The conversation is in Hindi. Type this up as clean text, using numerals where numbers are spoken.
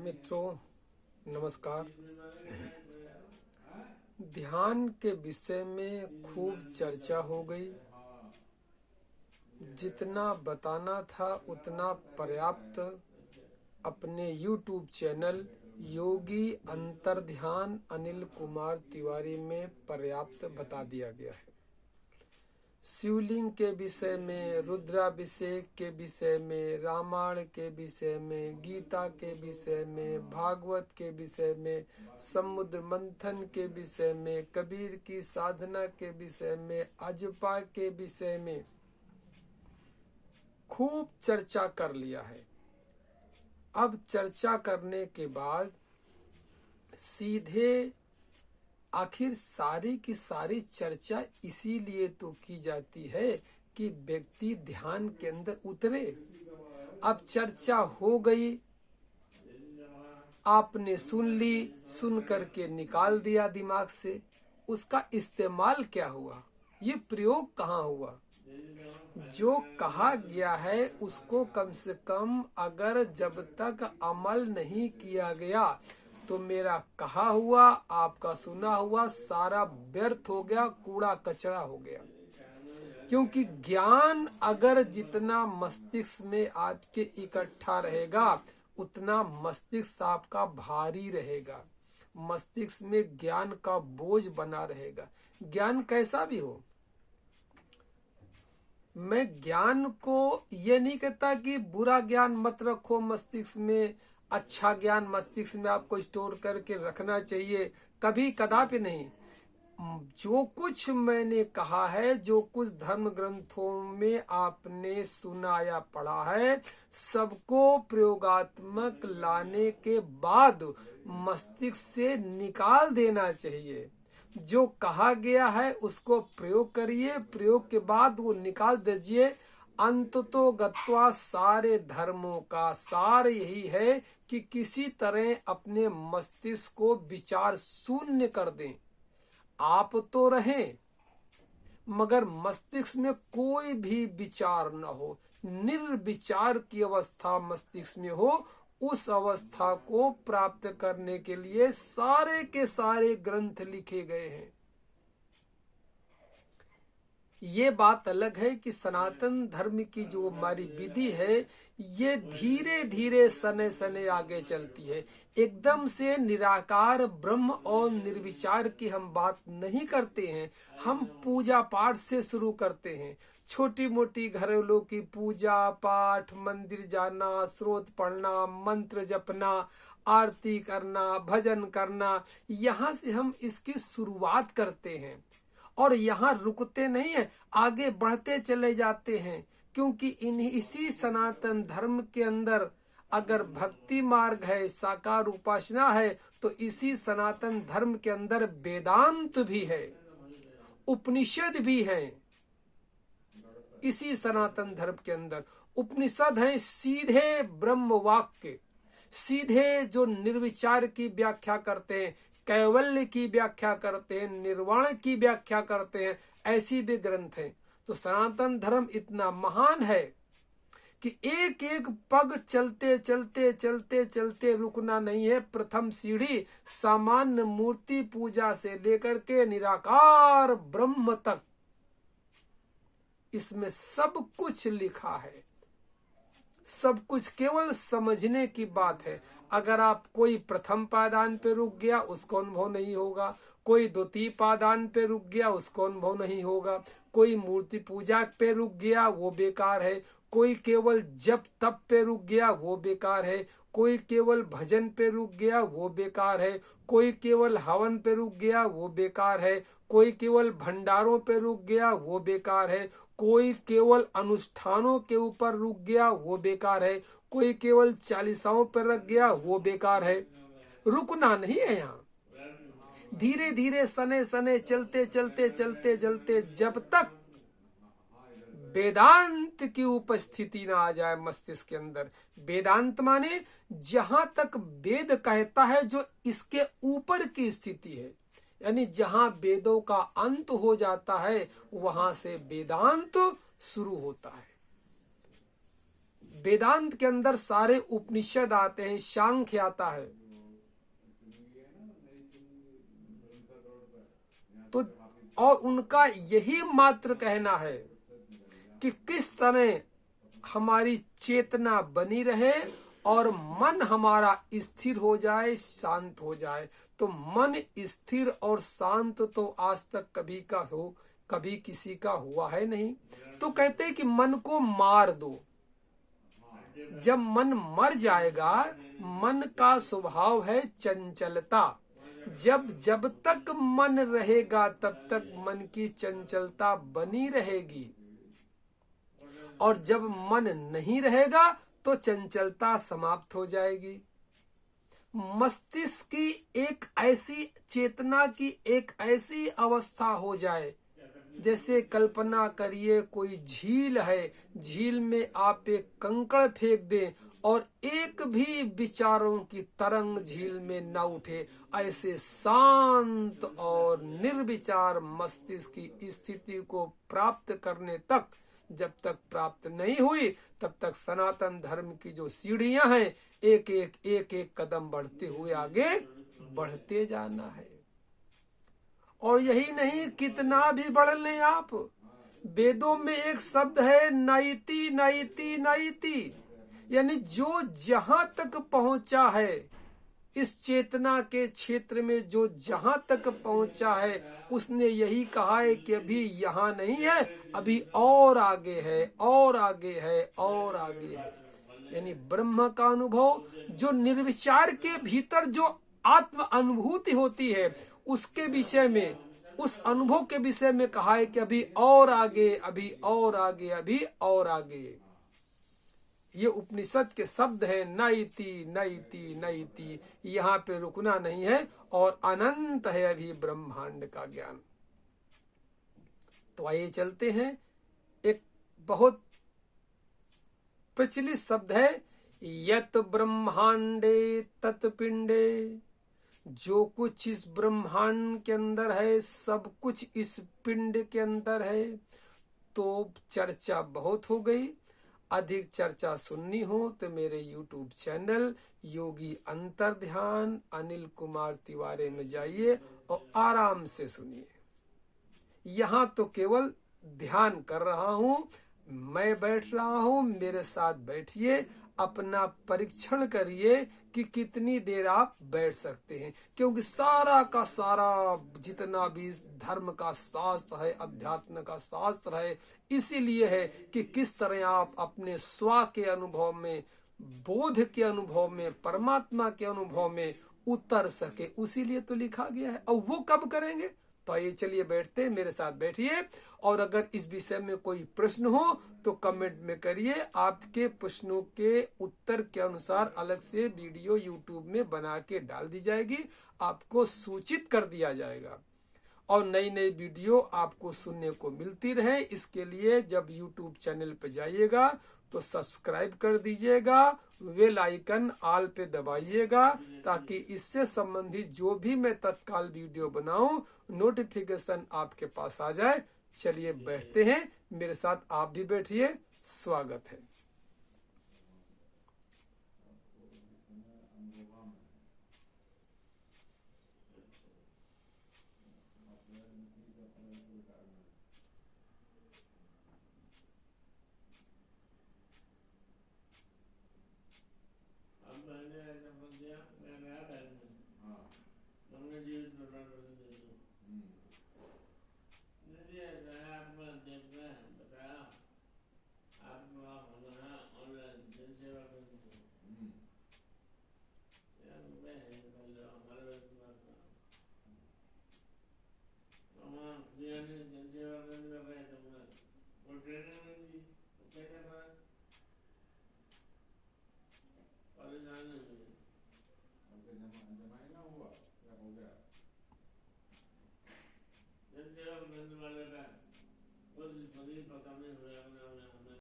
मित्रों नमस्कार। ध्यान के विषय में खूब चर्चा हो गई। जितना बताना था उतना पर्याप्त अपने YouTube चैनल योगी अंतर्ध्यान अनिल कुमार तिवारी में पर्याप्त बता दिया गया है। शिवलिंग के विषय में, रुद्राभिषेक के विषय में, रामायण के विषय में, गीता के विषय में, भागवत के विषय में, समुद्र मंथन के विषय में, कबीर की साधना के विषय में, अजपा के विषय में खूब चर्चा कर लिया है। अब चर्चा करने के बाद सीधे आखिर सारी की सारी चर्चा इसीलिए तो की जाती है कि व्यक्ति ध्यान के अंदर उतरे। अब चर्चा हो गई, आपने सुन ली, सुन करके निकाल दिया दिमाग से। उसका इस्तेमाल क्या हुआ, ये प्रयोग कहाँ हुआ? जो कहा गया है उसको कम से कम अगर जब तक अमल नहीं किया गया तो मेरा कहा हुआ, आपका सुना हुआ सारा व्यर्थ हो गया, कूड़ा कचरा हो गया। क्योंकि ज्ञान अगर जितना मस्तिष्क में आपके इकट्ठा रहेगा उतना मस्तिष्क आपका भारी रहेगा, मस्तिष्क में ज्ञान का बोझ बना रहेगा। ज्ञान कैसा भी हो, मैं ज्ञान को ये नहीं कहता कि बुरा ज्ञान मत रखो मस्तिष्क में, अच्छा ज्ञान मस्तिष्क में आपको स्टोर करके रखना चाहिए, कभी कदापि नहीं। जो कुछ मैंने कहा है, जो कुछ धर्म ग्रंथों में आपने सुना या पढ़ा है, सबको प्रयोगात्मक लाने के बाद मस्तिष्क से निकाल देना चाहिए। जो कहा गया है उसको प्रयोग करिए, प्रयोग के बाद वो निकाल दीजिए। अंततो गत्वा सारे धर्मों का सार यही है कि किसी तरह अपने मस्तिष्क को विचार शून्य कर दें। आप तो रहें मगर मस्तिष्क में कोई भी विचार न हो, निर्विचार की अवस्था मस्तिष्क में हो। उस अवस्था को प्राप्त करने के लिए सारे के सारे ग्रंथ लिखे गए हैं। ये बात अलग है कि सनातन धर्म की जो हमारी विधि है ये धीरे धीरे सने सने आगे चलती है। एकदम से निराकार ब्रह्म और निर्विचार की हम बात नहीं करते हैं। हम पूजा पाठ से शुरू करते हैं। छोटी मोटी घरेलू की पूजा पाठ, मंदिर जाना, स्रोत पढ़ना, मंत्र जपना, आरती करना, भजन करना, यहाँ से हम इसकी शुरुआत करते हैं और यहाँ रुकते नहीं है, आगे बढ़ते चले जाते हैं। क्योंकि इसी सनातन धर्म के अंदर अगर भक्ति मार्ग है, साकार उपासना है, तो इसी सनातन धर्म के अंदर वेदांत भी है, उपनिषद भी है। इसी सनातन धर्म के अंदर उपनिषद है सीधे ब्रह्म वाक्य, सीधे जो निर्विचार की व्याख्या करते हैं, कैवल्य की व्याख्या करते हैं, निर्वाण की व्याख्या करते हैं, ऐसी भी ग्रंथ हैं। तो सनातन धर्म इतना महान है कि एक एक पग चलते चलते चलते चलते रुकना नहीं है। प्रथम सीढ़ी सामान्य मूर्ति पूजा से लेकर के निराकार ब्रह्म तक, इसमें सब कुछ लिखा है। सब कुछ केवल समझने की बात है। अगर आप कोई प्रथम पादान पे रुक गया उसको अनुभव नहीं होगा, कोई द्वितीय पादान पे रुक गया उसको अनुभव नहीं होगा, कोई मूर्ति पूजा पे रुक गया वो बेकार है, कोई केवल जप तप पे रुक गया वो बेकार है, कोई केवल भजन पे रुक गया वो बेकार है, कोई केवल हवन पे रुक गया वो बेकार है, कोई केवल भंडारों पे रुक गया वो बेकार है, कोई केवल अनुष्ठानों के ऊपर रुक गया वो बेकार है, कोई केवल चालीसाओं पर रख गया वो बेकार है। रुकना नहीं है यहाँ, धीरे धीरे सने सने चलते चलते चलते चलते जब तक वेदांत की उपस्थिति ना आ जाए मस्तिष्क के अंदर। वेदांत माने जहां तक वेद कहता है जो इसके ऊपर की स्थिति है, यानी जहां वेदों का अंत हो जाता है वहां से वेदांत शुरू होता है। वेदांत के अंदर सारे उपनिषद आते हैं, सांख्य आता है। तो और उनका यही मात्र कहना है कि किस तरह हमारी चेतना बनी रहे और मन हमारा स्थिर हो जाए, शांत हो जाए। तो मन स्थिर और शांत तो आज तक कभी किसी का हुआ है नहीं। तो कहते हैं कि मन को मार दो। जब मन मर जाएगा, मन का स्वभाव है चंचलता। जब तक मन रहेगा तब तक मन की चंचलता बनी रहेगी, और जब मन नहीं रहेगा तो चंचलता समाप्त हो जाएगी। मस्तिष्क की एक ऐसी चेतना की एक ऐसी अवस्था हो जाए, जैसे कल्पना करिए कोई झील है, झील में आप एक कंकड़ फेंक दें और एक भी विचारों की तरंग झील में न उठे। ऐसे शांत और निर्विचार मस्तिष्क की स्थिति को प्राप्त करने तक, जब तक प्राप्त नहीं हुई तब तक सनातन धर्म की जो सीढ़ियां हैं, एक एक कदम बढ़ते हुए आगे बढ़ते जाना है। और यही नहीं, कितना भी बढ़ लें आप, वेदों में एक शब्द है नैति नैति नैति, यानी जो जहां तक पहुंचा है, इस चेतना के क्षेत्र में जो जहां तक पहुंचा है, उसने यही कहा है कि अभी यहाँ नहीं है, अभी और आगे है, और आगे है, और आगे है। यानी ब्रह्म का अनुभव जो निर्विचार के भीतर जो आत्म अनुभूति होती है, उसके विषय में, उस अनुभव के विषय में कहा है कि अभी और आगे, अभी और आगे, अभी और आगे। ये उपनिषद के शब्द है, नैति नैति नैति। यहाँ पे रुकना नहीं है और अनंत है अभी ब्रह्मांड का ज्ञान। तो आइए चलते हैं, एक बहुत प्रचलित शब्द है, यत ब्रह्मांडे तत्पिंडे। जो कुछ इस ब्रह्मांड के अंदर है, सब कुछ इस पिंड के अंदर है। तो चर्चा बहुत हो गई। अधिक चर्चा सुननी हो तो मेरे YouTube चैनल योगी अंतर्ध्यान अनिल कुमार तिवारी में जाइए और आराम से सुनिए। यहाँ तो केवल ध्यान कर रहा हूँ, मैं बैठ रहा हूँ, मेरे साथ बैठिए, अपना परीक्षण करिए कि कितनी देर आप बैठ सकते हैं। क्योंकि सारा का सारा जितना भी धर्म का शास्त्र है, अध्यात्म का शास्त्र है, इसीलिए है कि किस तरह आप अपने स्व के अनुभव में, बोध के अनुभव में, परमात्मा के अनुभव में उतर सके। उसीलिए तो लिखा गया है। और वो कब करेंगे? तो आइए चलिए बैठते हैं, मेरे साथ बैठिए। और अगर इस विषय में कोई प्रश्न हो तो कमेंट में करिए। आपके प्रश्नों के उत्तर के अनुसार अलग से वीडियो YouTube में बना के डाल दी जाएगी, आपको सूचित कर दिया जाएगा। और नई नई वीडियो आपको सुनने को मिलती रहे, इसके लिए जब YouTube चैनल पे जाइएगा तो सब्सक्राइब कर दीजिएगा, बेल आइकन ऑल पे दबाइएगा, ताकि इससे संबंधित जो भी मैं तत्काल वीडियो बनाऊं नोटिफिकेशन आपके पास आ जाए। चलिए बैठते हैं, मेरे साथ आप भी बैठिए। स्वागत है।